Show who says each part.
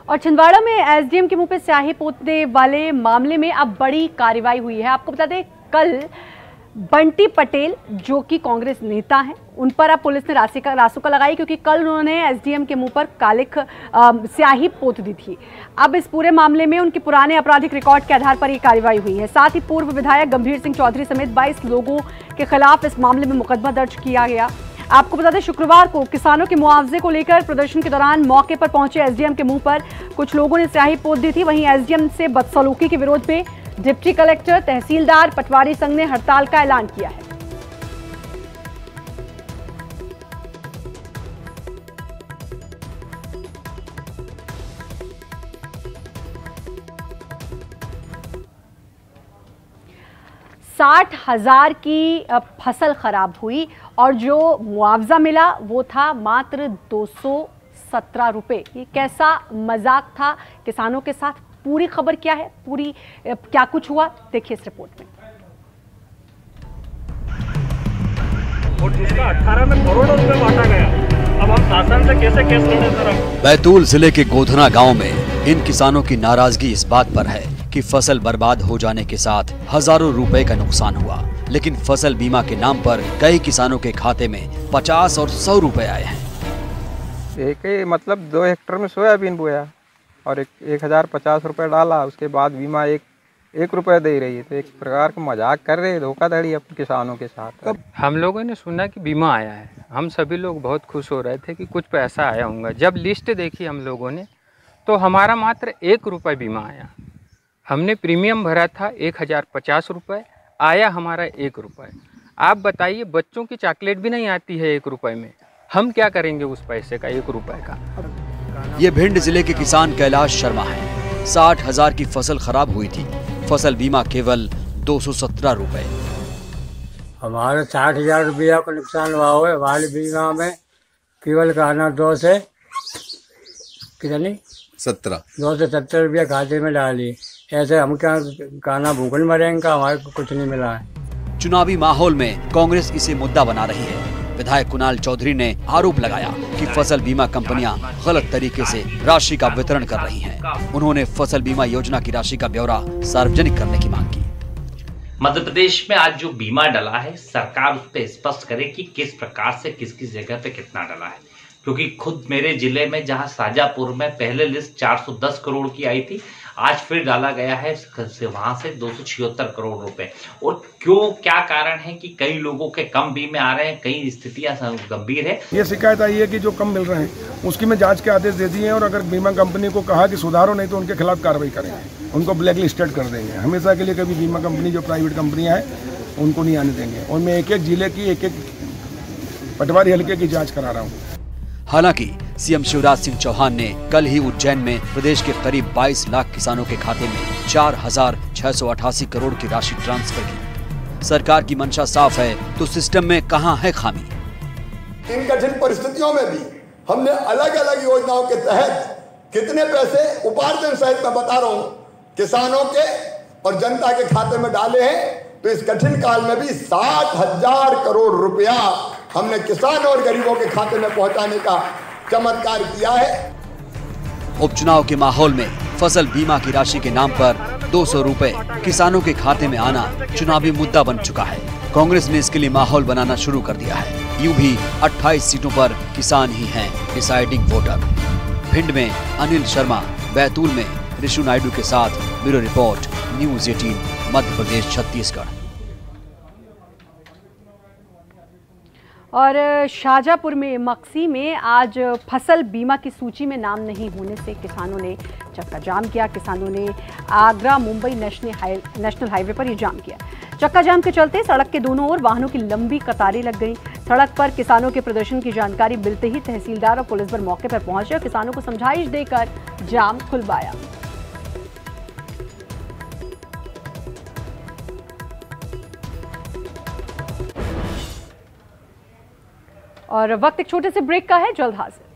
Speaker 1: और छिंदवाड़ा में एसडीएम के मुंह पे स्याही पोतने वाले मामले में अब बड़ी कार्रवाई हुई है। आपको बता दें, कल बंटी पटेल जो कि कांग्रेस नेता हैं, उन पर अब पुलिस ने रासुका लगाई क्योंकि कल उन्होंने एसडीएम के मुंह पर कालिख स्याही पोत दी थी। अब इस पूरे मामले में उनके पुराने आपराधिक रिकॉर्ड के आधार पर यह कार्रवाई हुई है। साथ ही पूर्व विधायक गंभीर सिंह चौधरी समेत 22 लोगों के खिलाफ इस मामले में मुकदमा दर्ज किया गया। आपको बता दें, शुक्रवार को किसानों के मुआवजे को लेकर प्रदर्शन के दौरान मौके पर पहुंचे एसडीएम के मुंह पर कुछ लोगों ने स्याही पोत दी थी। वहीं एसडीएम से बदसलूकी के विरोध में डिप्टी कलेक्टर, तहसीलदार, पटवारी संघ ने हड़ताल का ऐलान किया है। $60,000 की फसल खराब हुई और जो मुआवजा मिला वो था मात्र 217 रुपए। ये कैसा मजाक था किसानों के साथ? पूरी खबर क्या है, पूरी क्या कुछ हुआ, देखिए इस रिपोर्ट में।
Speaker 2: और जिसका 18 में करोड़ों रुपए बांटा गया, अब हम शासन से कैसे केस लड़े सर?
Speaker 3: बैतूल जिले के गोधना गांव में इन किसानों की नाराजगी इस बात पर है कि फसल बर्बाद हो जाने के साथ हजारों रुपए का नुकसान हुआ, लेकिन फसल बीमा के नाम पर कई किसानों के खाते में 50 और 100 रुपए आए हैं।
Speaker 4: एक मतलब 2 हेक्टेयर में सोयाबीन बोया और 1050 रुपये डाला, उसके बाद बीमा एक रुपये दे रही है। तो एक प्रकार का मजाक कर रहे हैं, धोखाधड़ी अपने किसानों के साथ।
Speaker 5: हम लोगों ने सुना कि बीमा आया है, हम सभी लोग बहुत खुश हो रहे थे कि कुछ पैसा आया होगा। जब लिस्ट देखी हम लोगों ने तो हमारा मात्र 1 रुपये बीमा आया। हमने प्रीमियम भरा था 1050 रुपये, आया हमारा 1 रुपये। आप बताइए, बच्चों की चॉकलेट भी नहीं आती है 1 रुपये में, हम क्या करेंगे उस पैसे का, 1 रुपये का।
Speaker 3: ये भिंड जिले के किसान कैलाश शर्मा है। 60,000 की फसल खराब हुई थी, फसल बीमा केवल 217 रुपए।
Speaker 6: हमारे 60,000 रुपया का नुकसान हुआ है। वाली बीमा में केवल कहना 2 से कितनी 17 रुपया खाते में डाली। ऐसे हम क्या कहना भूखल मरेंगे, हमारे को कुछ नहीं मिला है।
Speaker 3: चुनावी माहौल में कांग्रेस इसे मुद्दा बना रही है। विधायक कुणाल चौधरी ने आरोप लगाया कि फसल बीमा कंपनियां गलत तरीके से राशि का वितरण कर रही हैं। उन्होंने फसल बीमा योजना की राशि का ब्यौरा सार्वजनिक करने की मांग की।
Speaker 7: मध्य प्रदेश में आज जो बीमा डला है, सरकार उस पर स्पष्ट करे कि किस प्रकार से किस किस जगह पे कितना डला है, क्योंकि खुद मेरे जिले में जहां शाजापुर में पहले लिस्ट 410 करोड़ की आई थी, आज फिर डाला गया है वहां से 276 करोड़ रुपए। और क्यों, क्या कारण है कि कई लोगों के कम बीमे आ रहे हैं, कई स्थितियां गंभीर है।
Speaker 8: ये शिकायत आई है कि जो कम मिल रहे हैं उसकी में जांच के आदेश दे दिए हैं, और अगर बीमा कंपनी को कहा कि सुधारो, नहीं तो उनके खिलाफ कार्रवाई करेंगे, उनको ब्लैक लिस्टेड कर देंगे। हमेशा के लिए कभी बीमा कंपनी जो प्राइवेट कंपनियां हैं उनको नहीं आने देंगे। और मैं एक जिले की एक पटवारी हल्के की जाँच करा रहा हूँ।
Speaker 3: हालांकि सीएम शिवराज सिंह चौहान ने कल ही उज्जैन में प्रदेश के करीब 22 लाख किसानों के खाते में 4,688 करोड़ की राशि ट्रांसफर की। सरकार की मंशा साफ है, तो सिस्टम में कहां है खामी?
Speaker 9: इन कठिन परिस्थितियों में भी हमने अलग अलग योजनाओं के तहत कितने पैसे उपार्जन सहित मैं बता रहा हूँ किसानों के और जनता के खाते में डाले हैं। तो इस कठिन काल में भी 60,000 करोड़ रुपया हमने किसानों और गरीबों के खाते में पहुंचाने का चमत्कार किया है।
Speaker 3: उपचुनाव के माहौल में फसल बीमा की राशि के नाम पर 200 रुपए किसानों के खाते में आना चुनावी मुद्दा बन चुका है। कांग्रेस ने इसके लिए माहौल बनाना शुरू कर दिया है। यूं भी 28 सीटों पर किसान ही हैं डिसाइडिंग वोटर। भिंड में अनिल शर्मा, बैतूल में ऋषु नायडू के साथ bureau report, news 18 Madhya Pradesh Chhattisgarh.
Speaker 1: और शाजापुर में मक्सी में आज फसल बीमा की सूची में नाम नहीं होने से किसानों ने चक्का जाम किया। किसानों ने आगरा मुंबई नेशनल हाईवे पर ये जाम किया। चक्का जाम के चलते सड़क के दोनों ओर वाहनों की लंबी कतारें लग गई। सड़क पर किसानों के प्रदर्शन की जानकारी मिलते ही तहसीलदार और पुलिस बल मौके पर पहुंचे और किसानों को समझाइश देकर जाम खुलवाया। और वक्त एक छोटे से ब्रेक का है, जल्द हाजिर।